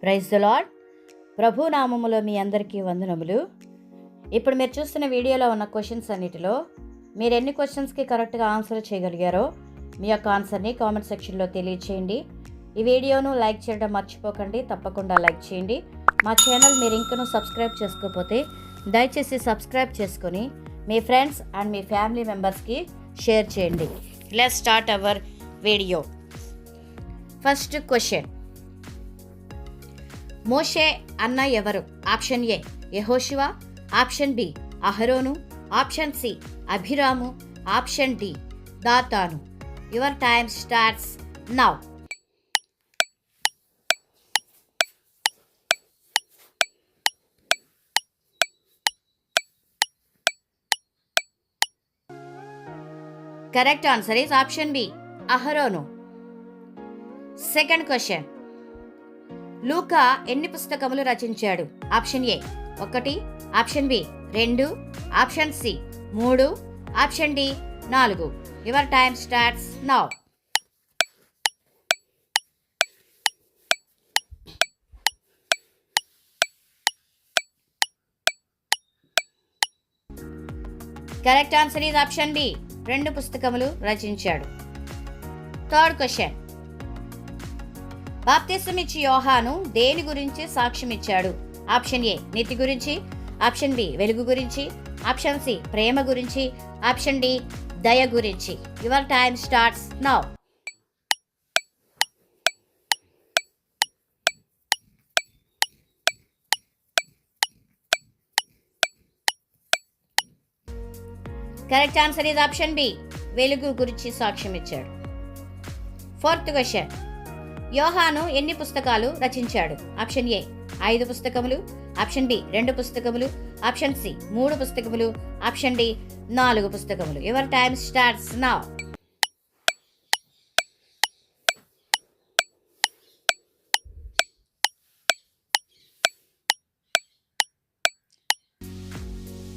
Praise the lord. ప్రభు నామములో మీ అందరికీ వందనములు. ఇప్పుడు మీరు చూస్తున్న వీడియోలో ఉన్న క్వశ్చన్స్ అన్నిటిలో మీరు ఎన్ని క్వశ్చన్స్కి కరెక్ట్గా ఆన్సర్ చేయగలిగారో మీ యొక్క ఆన్సర్ని కామెంట్ సెక్షన్లో తెలియచేయండి. ఈ వీడియోను లైక్ చేయడం మర్చిపోకండి, తప్పకుండా లైక్ చేయండి. మా ఛానల్ మీరు ఇంకనూ సబ్స్క్రైబ్ చేసుకోకపోతే దయచేసి సబ్స్క్రైబ్ చేసుకొని మీ ఫ్రెండ్స్ అండ్ మీ ఫ్యామిలీ మెంబర్స్కి షేర్ చేయండి. Let's start our video. First question, మోషే అన్న ఎవరు? ఆప్షన్ ఏ యెహోషువ, ఆప్షన్ బి అహరోను, ఆప్షన్ సి అభిరాము, ఆప్షన్ డి దాతాను. Your time starts now. Correct answer is option B అహరోను. సెకండ్ క్వశ్చన్, లూకా ఎన్ని పుస్తకములు రచించాడు? Option A 1, option B 2, option C 3, option D 4. Your time starts now. Correct answer is option B 2 పుస్తకములు రచించాడు. Third question, బాప్తిసం ఇచ్చి యోహాను దేని గురించి సాక్ష్యం ఇచ్చాడు? ఆప్షన్ ఏ నీతి గురించి, ఆప్షన్ బి వెలుగు గురించి, ఆప్షన్ సి ప్రేమ గురించి, ఆప్షన్ డి దయ గురించి. Your time starts now. Correct answer is option B వెలుగు గురించి సాక్ష్యం ఇచ్చాడు. ఫోర్త్ క్వశ్చన్, యోహాను ఎన్ని పుస్తకాలు రచించాడు? ఆప్షన్ ఏ 5 పుస్తకములు, ఆప్షన్ బి 2 పుస్తకములు, ఆప్షన్ సి 3 పుస్తకములు, ఆప్షన్ డి 4 పుస్తకములు. Your time starts now.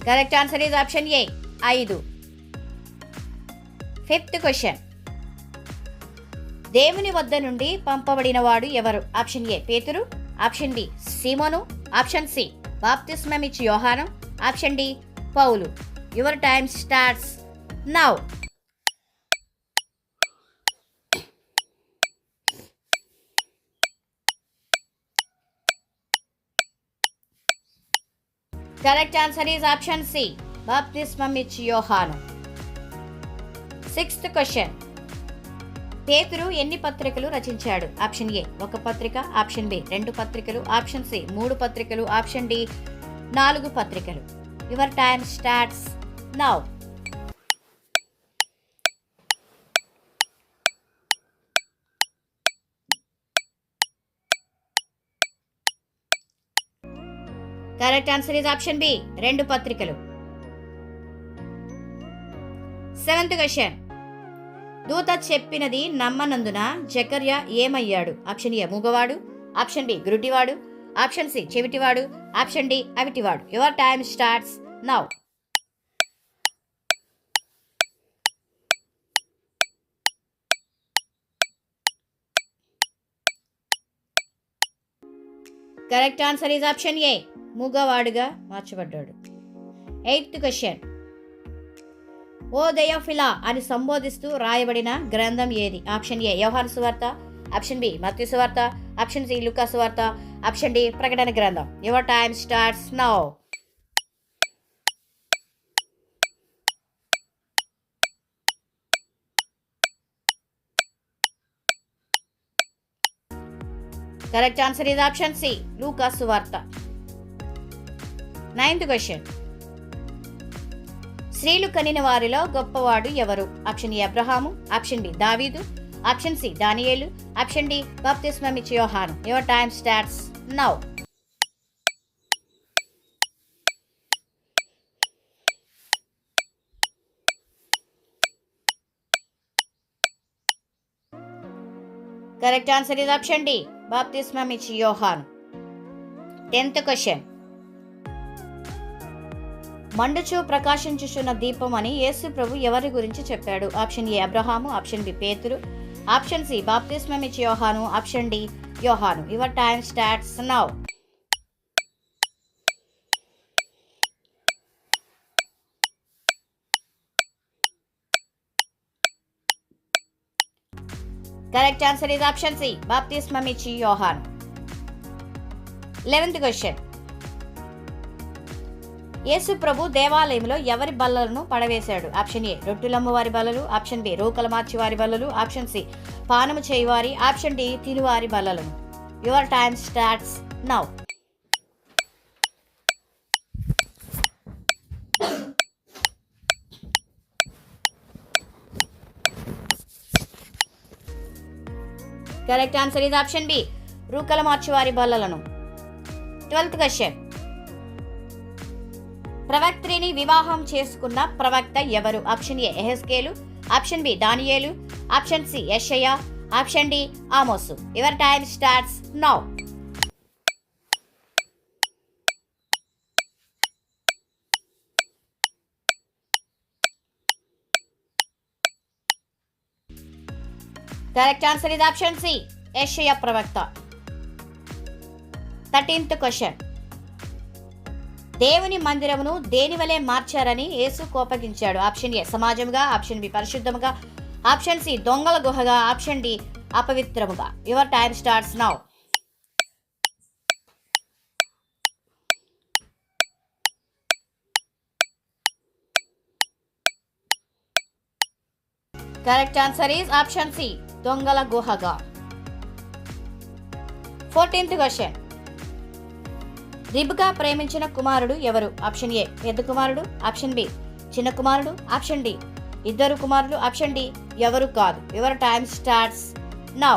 Correct answer is option A 5. Fifth question, దేవుని వద్ద నుండి పంపబడిన వాడు ఎవరు? ఆప్షన్ ఏ పేతురు, ఆప్షన్ బి సీమోను, ఆప్షన్ సి బాప్తిస్మమిచ్చి యోహాను, ఆప్షన్ డి పౌలు. Your time starts now. Correct answer is option C బాప్తిస్మమిచ్చి యోహాను. సిక్స్త్ క్వశ్చన్, పేతురు ఎన్ని పత్రికలు రచించాడు? ఆప్షన్ ఏ 1 పత్రిక, ఆప్షన్ బి 2 పత్రికలు, ఆప్షన్ సి 3 పత్రికలు, ఆప్షన్ డి 4 పత్రికలు. Your time starts now. Correct answer is option B 2 పత్రికలు. సెవెంత్ క్వశ్చన్, దూత చెప్పినది నమ్మనందున జకర్య ఏమయ్యాడు? ఆప్షన్ ఏ మూగవాడు, ఆప్షన్ బి గురుటివాడు, ఆప్షన్ సి చెవిటివాడు, ఆప్షన్ డి అవిటివాడు. Your time starts now. Correct answer is option A మూగవాడుగా మార్చబడ్డాడు. ఎయిత్ క్వశ్చన్, ఓ దయోఫిలా అని సంబోధిస్తూ రాయబడిన గ్రంథం ఏది? ఆప్షన్ ఏ యోహాను సువార్త, ఆప్షన్ బి మత్తయి సువార్త, ఆప్షన్ సి లూకా సువార్త, ఆప్షన్ డి ప్రకటన గ్రంథం. Your time starts now. Correct answer is option C లూకా సువార్త. నైన్త్ క్వశ్చన్, స్త్రీలు కనిన వారిలో గొప్పవాడు ఎవరు? ఆప్షన్ ఏ అబ్రహాము, ఆప్షన్ బి దావీదు, ఆప్షన్ సి దానియేలు, ఆప్షన్ డి బాప్తిస్మమిచ్చి యోహాను. Your time starts now. Correct answer is option D బాప్తిస్మమిచ్చి యోహాను. 10th క్వశ్చన్, మండుచు ప్రకాశించుచున్న దీపం అని యేసు ప్రభు ఎవరి గురించి చెప్పాడు? ఆప్షన్ ఏ అబ్రహాము, ఆప్షన్ బి పేతురు, ఆప్షన్ సి బాప్తిస్మమిచ్చి యోహాను, ఆప్షన్ డి యోహాను. Your time starts now. Correct answer is option C, బాప్తిస్మం ఇచ్చి యోహాను. 11th question. యేసు ప్రభు దేవాలయంలో ఎవరి బల్లలను పడవేశాడు? ఆప్షన్ ఏ రొట్టెలమ్ము వారి బల్లలు, ఆప్షన్ బి రోకల మార్చి వారి బల్లలు, ఆప్షన్ సి పానము చేయువారి, ఆప్షన్ డి తినువారి బల్లలను. Your time starts now. Correct answer is option B రూకల మార్చి వారి బల్లలను. 12th question. ప్రవక్త్రిని వివాహం చేసుకున్న ప్రవక్త ఎవరు? ఆప్షన్ ఏ యెహెజ్కేలు, ఆప్షన్ బి దానియేలు, ఆప్షన్ సి యెషయా, ఆప్షన్ డి ఆమోసు. Your time starts now. Correct answer is option C యెషయా ప్రవక్త. 13th question. దేవుని మందిరమును దేనివలే మార్చారని యేసు కోపగించాడు? ఆప్షన్ ఏ సమాజముగా, ఆప్షన్ బి పరిశుద్ధముగా, ఆప్షన్ సి దొంగల గుహగా, ఆప్షన్ డి అపవిత్రముగా. Your time starts now. Correct answer is option C దొంగల గుహగా. 14th question. రిబ్కా ప్రేమించిన కుమారుడు ఎవరు? ఆప్షన్ ఏ పెద్ద కుమారుడు, ఆప్షన్ బి చిన్న కుమారుడు, ఆప్షన్ డి ఇద్దరు కుమారులు, ఆప్షన్ డి ఎవరు కాదు. Your time starts now.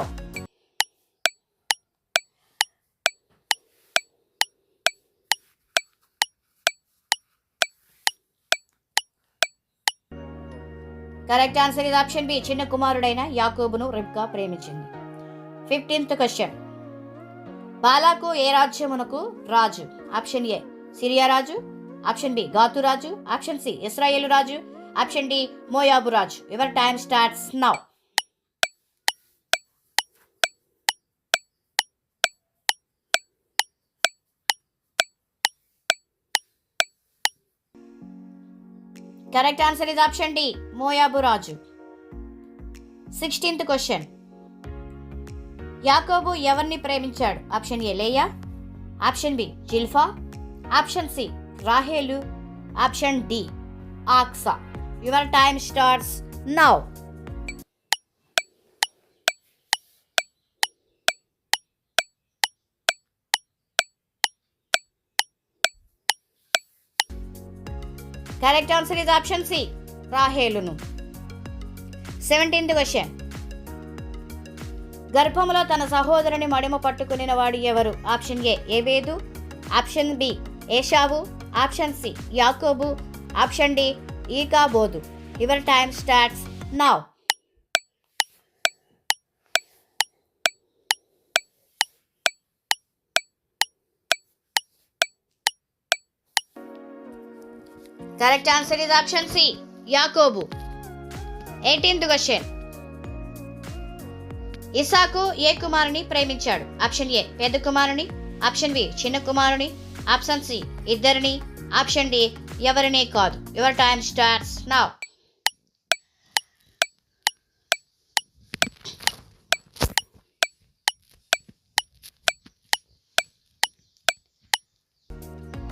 Correct answer ఇది ఆప్షన్ బి చిన్న కుమారుడైన యాకోబును రిబ్కా ప్రేమించింది. 15th question. బాలాకు ఏ రాజ్యమునకు రాజు? ఆప్షన్ ఏ సిరియా రాజు, ఆప్షన్ బి గాతు రాజు, ఆప్షన్ సి ఇశ్రాయేలు రాజు, ఆప్షన్ డి మోయాబు రాజు. Your time starts now. Correct answer is option D మోయాబు రాజు. 16th question. యాకోబు ఎవరిని ప్రేమించాడు? ఆప్షన్ ఏ లేయా, ఆప్షన్ బి జిల్ఫా, ఆప్షన్ సి రాహేలు, ఆప్షన్ డి ఆక్సా. Your time starts now. Correct answer is option C రాహేలును. 17th question. గర్భములో తన సహోదరుని మడిమ పట్టుకునిన వాడు ఎవరు? ఆప్షన్ ఏ ఏబేదు, ఆప్షన్ బి ఏషావు, ఆప్షన్ సి యాకోబు, ఆప్షన్ డి ఈకాబోదు. Your time starts now. Correct answer is option C యాకోబు. 18th question. ఇసాకు ఏ కుమారుని ప్రేమించాడు? ఆప్షన్ ఏ పెద్ద కుమారుని, ఆప్షన్ బి చిన్న కుమారుని, ఆప్షన్ సి ఇద్దరిని, ఆప్షన్ డి ఎవరినే కాదు. Your time starts now.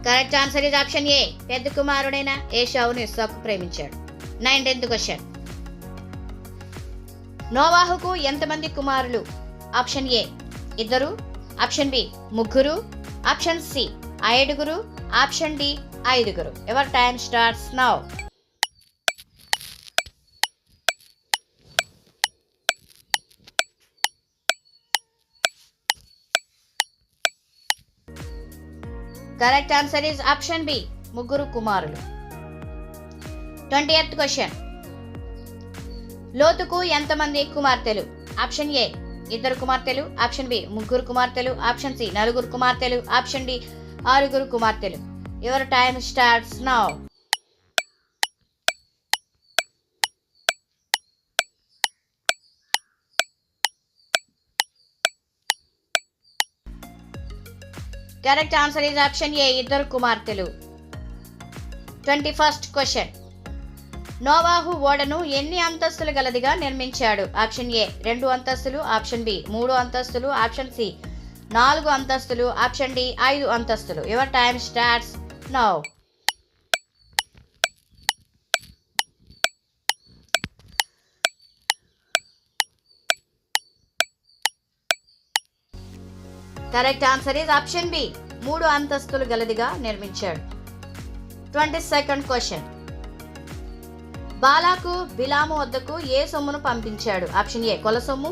Correct answer is option A పెద్ద కుమారుడైన ఏషావును ఇస్సాకు ప్రేమించాడు. 19th question. నోవాహుకు ఎంతమంది కుమారులు? ఆప్షన్ ఏ ఇద్దరు, ఆప్షన్ బి ముగ్గురు, ఆప్షన్ సి ఐదుగురు, ఆప్షన్ డి ఐదుగురు. Your time starts now. Correct answer is option B ముగ్గురు కుమారులు. 20th question. లోతుకు ఎంతమంది కుమార్తెలు? ఆప్షన్ ఏ ఇద్దరు కుమార్తెలు, ఆప్షన్ బి ముగ్గురు కుమార్తెలు, ఆప్షన్ సి నలుగురు కుమార్తెలు, ఆప్షన్ డి ఆరుగురు కుమార్తెలు. Your time starts now. Correct answer is option A, ఇద్దరు కుమార్తెలు. 21st question. నోవాహు ఓడను ఎన్ని అంతస్తులు గలదిగా నిర్మించాడు? ఆప్షన్ ఏ 2 అంతస్తులు, ఆప్షన్ బి 3 అంతస్తులు, ఆప్షన్ సి 4 అంతస్తులు, ఆప్షన్ డి 5 అంతస్తులు. Your time starts now. Correct answer is option B 3 అంతస్తులు గలదిగా నిర్మించాడు. 22nd question. బాలాకు బిలాము వద్దకు ఏ సొమ్మును పంపించాడు? ఆప్షన్ ఏ కొల సొమ్ము,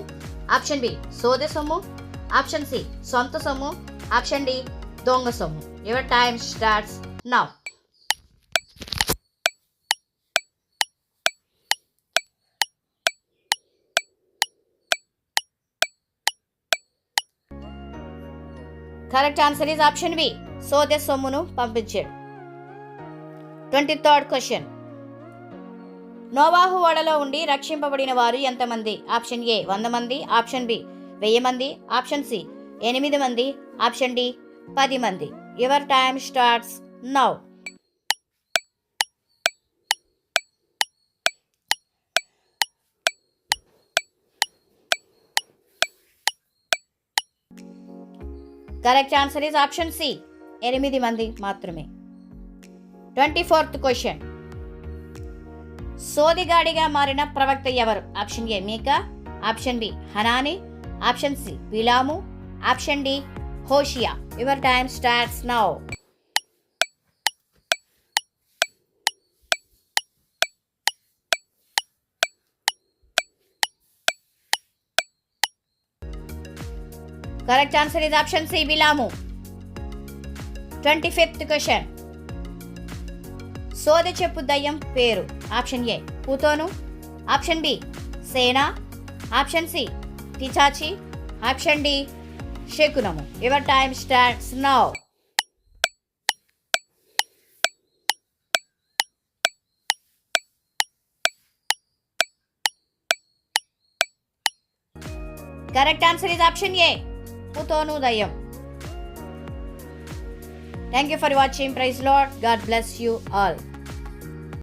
ఆప్షన్ బి సోదె సొమ్ము, ఆప్షన్ సి సొంత సొమ్ము, ఆప్షన్ డి దొంగ సొమ్ము. Your time starts now. Correct answer is option B సోదె సొమ్మును పంపించాడు. 23rd question. నోవాహు ఓడలో ఉండి రక్షింపబడిన వారు ఎంతమంది? ఆప్షన్ ఏ 100 మంది, ఆప్షన్ బి 1000 మంది, ఆప్షన్ సి 8 మంది, ఆప్షన్ డి 10 మంది. Your time starts now. Correct answer is option C 8 మంది మాత్రమే. 24th question. సోదిగాడిగా మారిన ప్రవక్త ఎవరు? ఆప్షన్ ఏ మీకా, ఆప్షన్ బి హనాని, ఆప్షన్ సి బిలాము, ఆప్షన్ డి హోషియా. Your time starts now. Correct answer is option C బిలాము. 25th question. సోదె చెప్పు దయ్యం పేరు? ఆప్షన్ ఏ పూతోను, ఆప్షన్ బి సేనా, ఆప్షన్ సి పిచాచి, ఆప్షన్ డి శకునము. Your time starts now. Correct answer is option A పూతోను దయ్యం. Thank you for watching. Praise Lord. God bless you all.